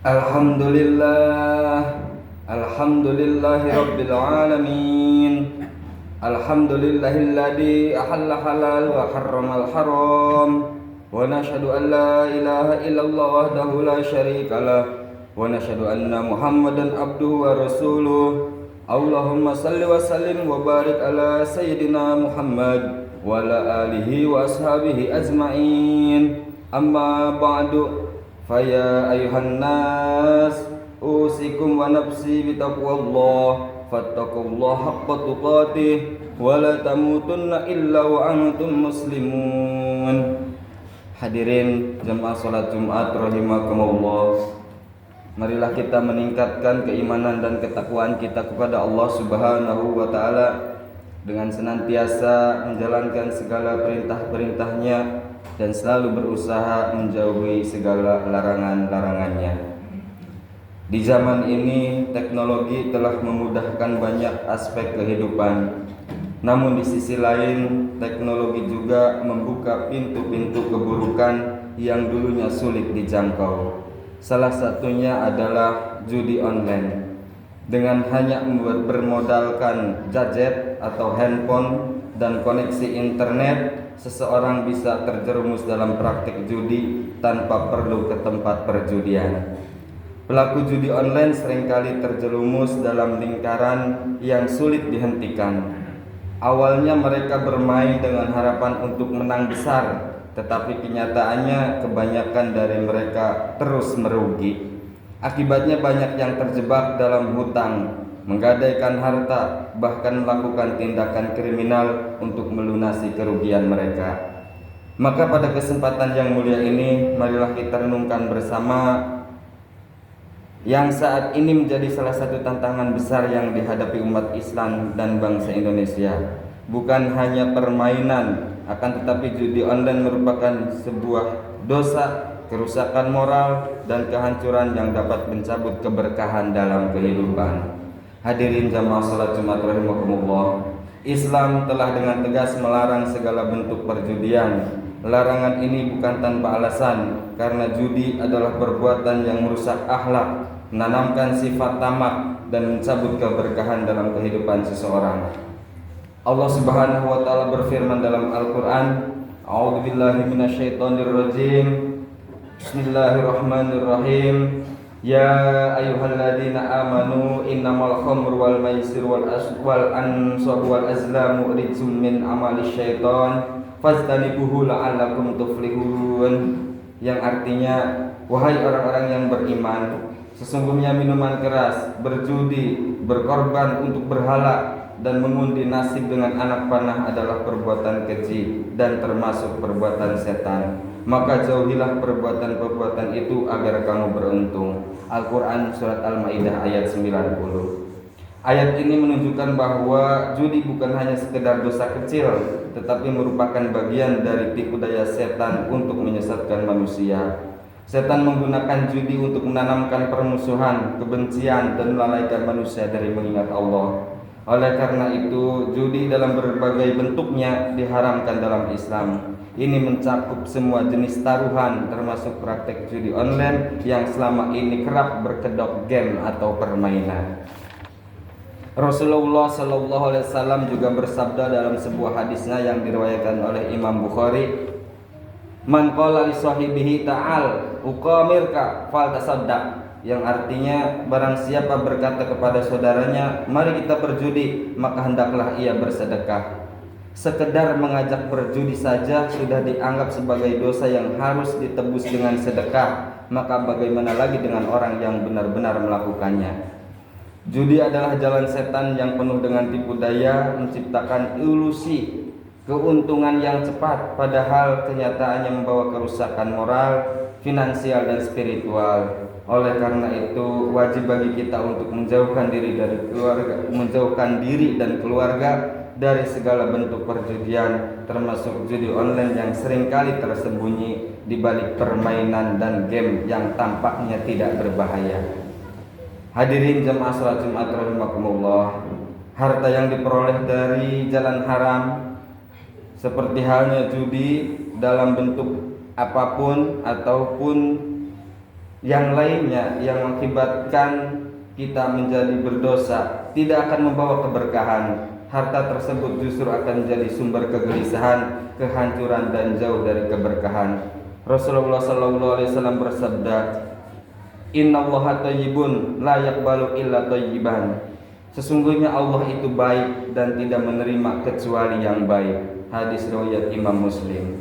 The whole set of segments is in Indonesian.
Alhamdulillah, alhamdulillahi rabbil alamin. Alhamdulillahilladzi ahalla halal wa harramal haram. Wa nashhadu an la ilaha illallah wahdahu la syarikalah. Wa nashhadu anna Muhammadan abduhu wa rasuluh. Allahumma salli wa sallim wa barik ala sayyidina Muhammad wa ala alihi wa ashabihi ajma'in. Amma ba'du. Faya ayuhan nas usikum wa nafsi bitaqwallah fattaqullaha haqqa tuqatih wa la tamutunna illa wa antum muslimun. Hadirin jemaah salat Jumat rahimakumullah. Marilah kita meningkatkan keimanan dan ketakwaan kita kepada Allah Subhanahu wa taala dengan senantiasa menjalankan segala perintah-perintahnya dan selalu berusaha menjauhi segala larangan-larangannya. Di zaman ini teknologi telah memudahkan banyak aspek kehidupan. Namun di sisi lain teknologi juga membuka pintu-pintu keburukan yang dulunya sulit dijangkau. Salah satunya adalah judi online. Dengan hanya bermodalkan gadget atau handphone dan koneksi internet, seseorang bisa terjerumus dalam praktik judi tanpa perlu ke tempat perjudian. Pelaku judi online seringkali terjerumus dalam lingkaran yang sulit dihentikan. Awalnya mereka bermain dengan harapan untuk menang besar, tetapi kenyataannya kebanyakan dari mereka terus merugi. Akibatnya banyak yang terjebak dalam hutang, menggadaikan harta, bahkan melakukan tindakan kriminal untuk melunasi kerugian mereka. Maka pada kesempatan yang mulia ini, marilah kita renungkan bersama yang saat ini menjadi salah satu tantangan besar yang dihadapi umat Islam dan bangsa Indonesia. Bukan hanya permainan, akan tetapi judi online merupakan sebuah dosa, kerusakan moral, dan kehancuran yang dapat mencabut keberkahan dalam kehidupan. Hadirin jamaah salat Jumat rahimakumullah, Islam telah dengan tegas melarang segala bentuk perjudian. Larangan ini bukan tanpa alasan, karena judi adalah perbuatan yang merusak akhlak, menanamkan sifat tamak, dan mencabut keberkahan dalam kehidupan seseorang. Allah Subhanahu wa taala berfirman dalam Al-Qur'an, A'udzubillahi minasyaitonirrajim. Bismillahirrahmanirrahim. Ya ayyuhalladzina amanu innamal khamru wal maisir wal ansab wal azlamu rijsum min amali syaitan fajtanibuhu la'allakum tuflihun. Yang artinya, wahai orang-orang yang beriman, sesungguhnya minuman keras, berjudi, berkorban untuk berhala, dan mengundi nasib dengan anak panah adalah perbuatan keji dan termasuk perbuatan setan. Maka jauhilah perbuatan-perbuatan itu agar kamu beruntung. Al-Quran Surat Al-Ma'idah ayat 90. Ayat ini menunjukkan bahwa judi bukan hanya sekedar dosa kecil, tetapi merupakan bagian dari tipu daya setan untuk menyesatkan manusia. Setan menggunakan judi untuk menanamkan permusuhan, kebencian, dan melalaikan manusia dari mengingat Allah. Oleh karena itu, judi dalam berbagai bentuknya diharamkan dalam Islam. Ini mencakup semua jenis taruhan, termasuk praktek judi online yang selama ini kerap berkedok game atau permainan. Rasulullah Shallallahu Alaihi Wasallam juga bersabda dalam sebuah hadisnya yang diriwayatkan oleh Imam Bukhari, "Man qala li sahibihi ta'al uqamirka faltasaddaq." Yang artinya, barang siapa berkata kepada saudaranya, mari kita berjudi, maka hendaklah ia bersedekah. Sekedar mengajak berjudi saja sudah dianggap sebagai dosa yang harus ditebus dengan sedekah, maka bagaimana lagi dengan orang yang benar-benar melakukannya? Judi adalah jalan setan yang penuh dengan tipu daya, menciptakan ilusi keuntungan yang cepat, padahal kenyataannya membawa kerusakan moral, finansial, dan spiritual. Oleh karena itu, wajib bagi kita untuk menjauhkan diri dan keluarga dari segala bentuk perjudian, termasuk judi online yang seringkali tersembunyi di balik permainan dan game yang tampaknya tidak berbahaya. Hadirin jemaah salat Jumat rahimakumullah, harta yang diperoleh dari jalan haram seperti halnya judi dalam bentuk apapun ataupun yang lainnya yang mengakibatkan kita menjadi berdosa tidak akan membawa keberkahan. Harta tersebut justru akan menjadi sumber kegelisahan, kehancuran dan jauh dari keberkahan. Rasulullah sallallahu alaihi wasallam bersabda, "Innallaha thayyibun la yaqbalu illa thayyiban." Sesungguhnya Allah itu baik dan tidak menerima kecuali yang baik. Hadis riwayat Imam Muslim.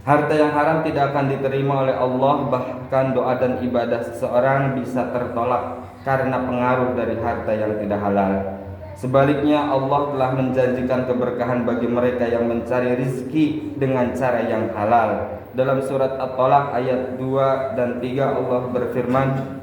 Harta yang haram tidak akan diterima oleh Allah, bahkan doa dan ibadah seseorang bisa tertolak karena pengaruh dari harta yang tidak halal. Sebaliknya Allah telah menjanjikan keberkahan bagi mereka yang mencari rizki dengan cara yang halal. Dalam surat At-Talaq ayat 2 dan 3 Allah berfirman,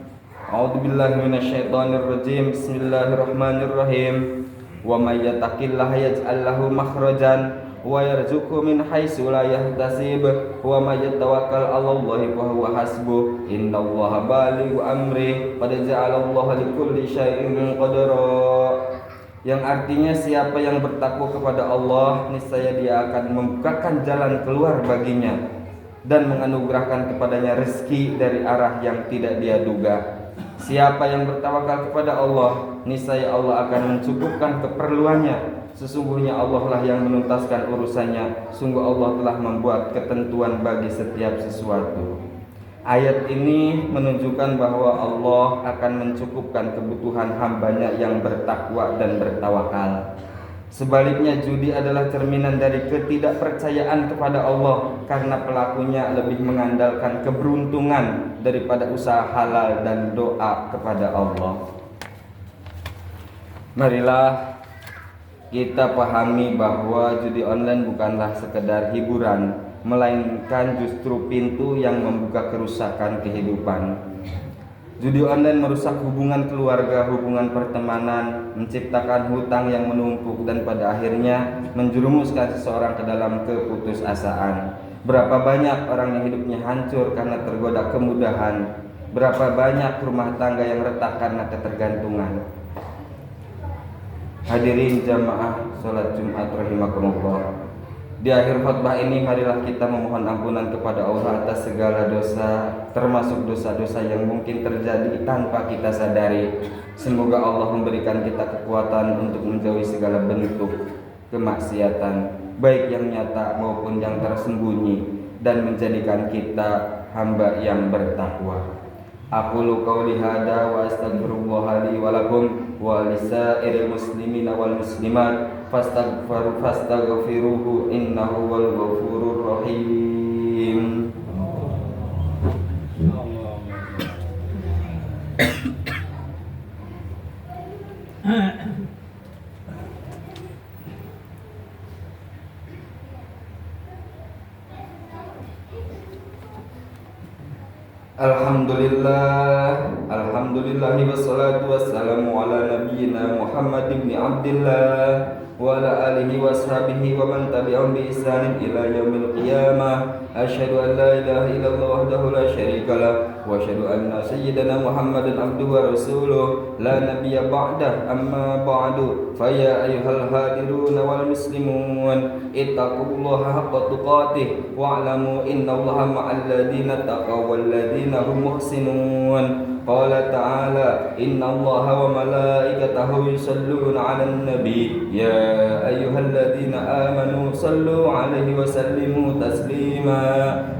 A'udzubillahi minasyaitonirrajim. Bismillahirrahmanirrahim. Wa may yattaqillaha yaj'al lahu makhrajan wa yarzuqhu min haitsu la yahtasib wa may yatawakkal 'alallahi fa huwa hasbuh innallaha balighu amri qad ja'alallahu likulli syai'in qadara. Yang artinya siapa yang bertakwa kepada Allah, niscaya dia akan membukakan jalan keluar baginya dan menganugerahkan kepadanya rezeki dari arah yang tidak dia duga. Siapa yang bertawakal kepada Allah, niscaya Allah akan mencukupkan keperluannya. Sesungguhnya Allah lah yang menuntaskan urusannya. Sungguh Allah telah membuat ketentuan bagi setiap sesuatu. Ayat ini menunjukkan bahwa Allah akan mencukupkan kebutuhan hambanya yang bertakwa dan bertawakal. Sebaliknya judi adalah cerminan dari ketidakpercayaan kepada Allah karena pelakunya lebih mengandalkan keberuntungan daripada usaha halal dan doa kepada Allah. Marilah kita pahami bahwa judi online bukanlah sekedar hiburan, melainkan justru pintu yang membuka kerusakan kehidupan. Judi online merusak hubungan keluarga, hubungan pertemanan, menciptakan hutang yang menumpuk dan pada akhirnya menjerumuskan seseorang ke dalam keputusasaan. Berapa banyak orang yang hidupnya hancur karena tergoda kemudahan. Berapa banyak rumah tangga yang retak karena ketergantungan. Hadirin jamaah salat Jumat rahimakumullah. Di akhir khutbah ini marilah kita memohon ampunan kepada Allah atas segala dosa, termasuk dosa-dosa yang mungkin terjadi tanpa kita sadari. Semoga Allah memberikan kita kekuatan untuk menjauhi segala bentuk kemaksiatan, baik yang nyata maupun yang tersembunyi, dan menjadikan kita hamba yang bertakwa. Aqulu qouli hadza wa astaghfirullah li wa lakum wa lisairil muslimina wal muslimat fastaghfiruhu innahu wal ghafurur rahim. Alhamdulillah wassalatu wassalamu ala nabiyyina Muhammad ibn Abdillah wa ala alihi wa sahbihi wa man tabi'ahum bi ihsanin ila yaumil qiyamah. Asyhadu an la ilaha illallah wahdahu la syarika lah wa asyhadu anna sayyidana Muhammadan abduhu wa rasuluh la nabiyya ba'dah. Amma ba'du, fa ya ayyuhal hadirun wal muslimun ittaqullaha haqqa tuqatih wa'lamu innallaha ma'al ladzina taqaw wal ladzina hum muhsinun. Qala ta'ala innallaha wa malaikatahu yusalluna 'alan nabi ya ayyuhalladzina amanu sallu 'alaihi wa sallimu taslima.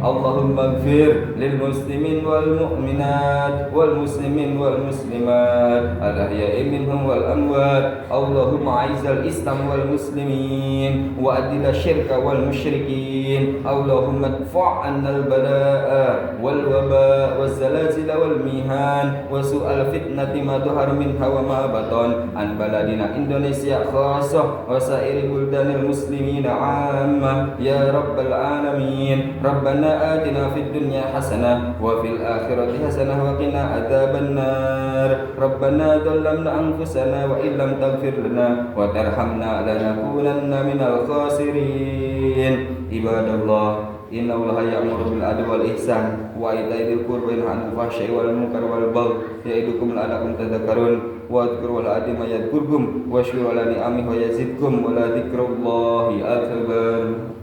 Allahumma ighfir lil muslimin wal mu'minat wal muslimin wal muslimat al ahya'i minhum wal amwat. Allahumma a'izzal islam wal muslimin wa adilla syirka wal musyrikin. Allahumma adfa' 'annal balaa'a wal waba' waz zalazila wal mihan wa su'al fitnati ma dhahara minha wa ma batan an baladina Indonesia khassah wa sa'iri buldanil muslimina 'ammah ya rabbal alamin. Rabbana atina fid dunya hasanah wa fil akhirati hasanah wa qina adzaban nar. Rabbana dhallamna anfusana wa illam taghfir lana wa tarhamna lanakunanna minal khasirin. Ibadallah, inna Allaha ya'muru bil adli wal ihsan wa ita'i dzil qurbi wa yanha 'anil fahsya'i wal munkari wal baghi ya'idukum la'allakum tadhakkarun. Wa dzkuru al-'azima yadhkurkum wa syukru ala ni'amihi wa yazidkum wa la dzikrullahi akbar.